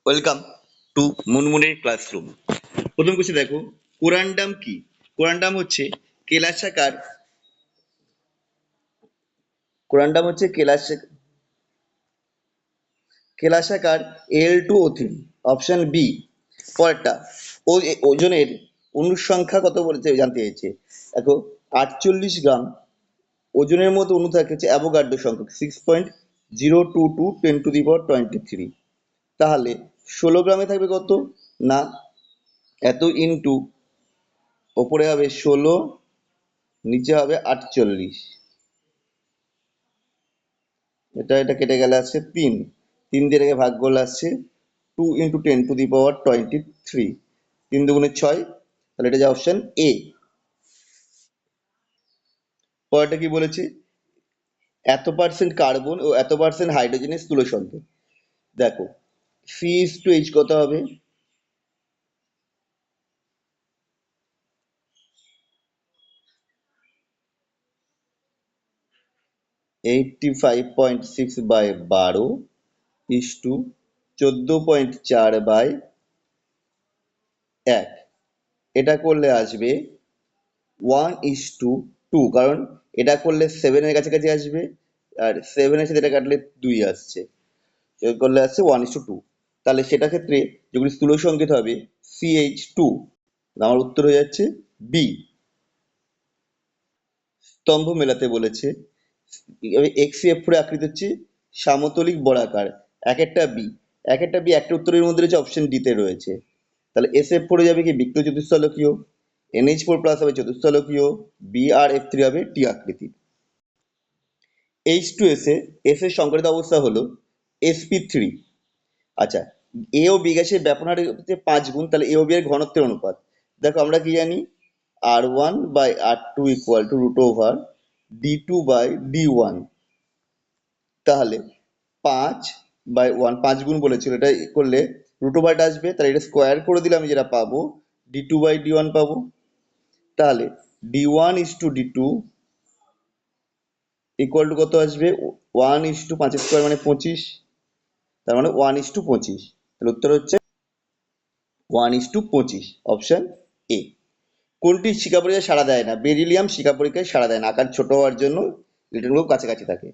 Welcome to মুনমুনের classroom. প্রথম question দেখো, কোরান্ডাম কি? কোরান্ডাম হচ্ছে কেলাসাকার কোরান্ডাম হচ্ছে কেলাসাকার Al2O3। Option B. পরেরটা, ওজনের অণুর সংখ্যা কত বলেছে জানতে চেয়েছে। দেখো, 48 গ্রাম ওজনের মতো অণু থাকে হচ্ছে অ্যাভোগাড্রো সংখ্যক 6.022 10⁻23। তাহলে 16 গ্রামে থাকবে কত না, এত ইন্টু ওপরে হবে 16, নিচে হবে 48। এটা কেটে গেলে আসছে 3, 3 দিয়ে এটাকে ভাগ করলে আসছে 2 × 10⁻23। 3 দুগুণে 6, তাহলে এটা যে অপশন এ। পরেরটা কি বলেছে, এত পার্সেন্ট কার্বন ও এত পার্সেন্ট হাইড্রোজেনের স্থূল সংকেত। দেখো, C/H কত হবে, 85/12 = 14.4/1। এটা করলে আসবে 1:2, কারণ এটা করলে 7 এর কাছাকাছি আসবে, আর 7 এর সাথে এটা কাটলে 2 আসছে, এর করলে আসছে 1:2। তাহলে সেটা ক্ষেত্রে যেগুলি স্থূল সংকেত হবে CH2। আমার উত্তর হয়ে যাচ্ছে বি। স্তম্ভ মেলাতে বলেছে, XF4 আকৃতি হচ্ছে সামতলিক বর্গাকার। এক একটা বি একটা উত্তরের মধ্যে রয়েছে, অপশন ডি তে রয়েছে। তাহলে SF4 যাবে কি বৃত্ত চতুস্থলকীয়, NH4+ হবে চতুস্থলকীয়, BrF3 হবে টি আকৃতি। H2S এর সংকরিত অবস্থা হলো sp3। আচ্ছা, এ ও বি গ্যাসের ব্যাপন হার হচ্ছে 5 গুণ, তাহলে এ ও বি এর ঘনত্বের অনুপাত। দেখো, আমরা কি জানি, R1/R2 = √D2/D1। তাহলে 5/1, 5 গুণ বলেছিল, এটা করলে √টা আসবে, তাহলে এটা স্কোয়ার করে দিলে আমি যেটা পাবো D2/D1 পাবো। তাহলে D1:D2 = কত আসবে, 1:5² মানে 25, তার মানে 1:25। তাহলে উত্তর হচ্ছে 1:25, অপশন এ। কোনটি শিখা পরীক্ষায় সাড়া দেয় না? বেরিলিয়াম শিখা পরীক্ষায় সাড়া দেয় না, আকার ছোট হওয়ার জন্য, ইলেকট্রনগুলো কাছাকাছি থাকে।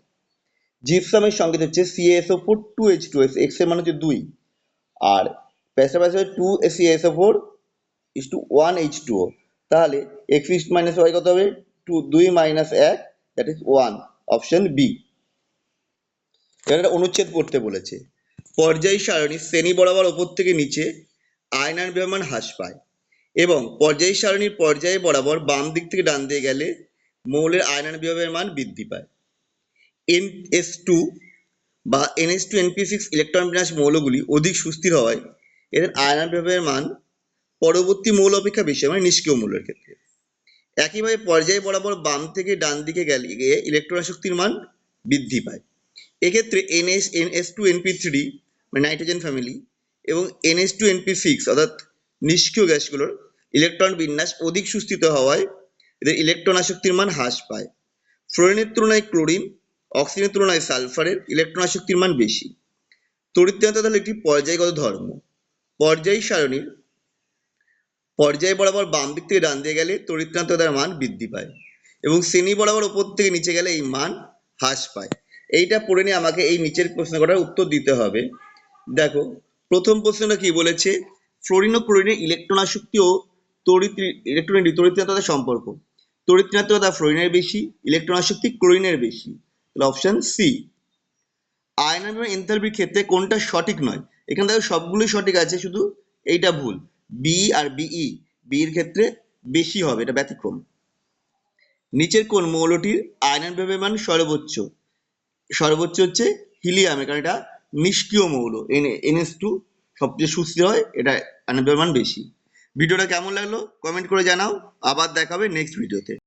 জিপসামের সংকেত হচ্ছে CaSO4 2H2, X এর মান হচ্ছে 2, আর প্যাসিভ 2CaSO4 1H2O। তাহলে x - y কত হবে, 2 - 1, দ্যাট ইজ 1, অপশন বি। এখানে একটা অনুচ্ছেদ পড়তে বলেছে, পর্যায় সারণী শ্রেণী বরাবর ওপর থেকে নিচে আয়নার ব্যবধান হ্রাস পায়, এবং পর্যায় সারণীর পর্যায় বরাবর বাম দিক থেকে ডান দিকে গেলে মৌলের আয়নার বিভবের মান বৃদ্ধি পায়। NS2 বা NH2NP6 ইলেকট্রন বিন্যাস মৌলগুলি অধিক সুস্থির হওয়ায় এদের আয়নার বিভবের মান পরবর্তী মৌল অপেক্ষা বেশি, মানে নিষ্ক্রিয় মৌলের ক্ষেত্রে। একইভাবে পর্যায় বরাবর বাম থেকে ডান দিকে গেলে ইলেকট্রন আসক্তির মান বৃদ্ধি পায়। এক্ষেত্রে NS2NP3 মানে নাইট্রোজেন ফ্যামিলি এবং NH2NP6 অর্থাৎ নিষ্ক্রিয় গ্যাসগুলোর ইলেকট্রন বিন্যাস অধিক সুস্থিত হওয়ায় এদের ইলেকট্রন আসক্তির মান হ্রাস পায়। ফ্লোরিনের তুলনায় ক্লোরিন, অক্সিজেনের তুলনায় সালফারের ইলেকট্রন আসক্তির মান বেশি। তড়িৎ ঋণাত্মকতা হলো একটি পর্যায়গত ধর্ম। পর্যায় সারণীর পর্যায় বরাবর বাম দিক থেকে ডান দিকে গেলে তড়িৎ ঋণাত্মকতার মান বৃদ্ধি পায়, এবং শ্রেণী বরাবর ওপর থেকে নিচে গেলে এই মান হ্রাস পায়। এইটা পড়ে নিয়ে আমাকে এই নিচের প্রশ্ন কটার উত্তর দিতে হবে। দেখো, প্রথম প্রশ্নটা কি বলেছে, ফ্লোরিন ও ক্লোরিনের ইলেকট্রন আসক্তি ও তড়িৎ ঋণাত্মকতার সম্পর্ক। তড়িৎ ঋণাত্মকতা ফ্লোরিনের বেশি, ইলেকট্রন আসক্তি ক্লোরিনের বেশি, তাহলে অপশন সি। আয়নন এবং এনথালপির ক্ষেত্রে কোনটা সঠিক নয়? এখানে দেখো সবগুলোই সঠিক আছে, শুধু এইটা ভুল, বি আর বিই, বি এর ক্ষেত্রে বেশি হবে, এটা ব্যতিক্রম। নিচের কোন মৌলটির আয়নন বিভবের মান সর্বোচ্চ? সর্বোচ্চ হচ্ছে হিলিয়ামের, কারণ এটা নিষ্ক্রিয় মৌল। NH2 সবচেয়ে সুস্থির হয়, এটা আয়নন বিভবের মান বেশি। ভিডিওটা কেমন লাগলো কমেন্ট করে জানাও, আবার দেখা হবে নেক্সট ভিডিওতে।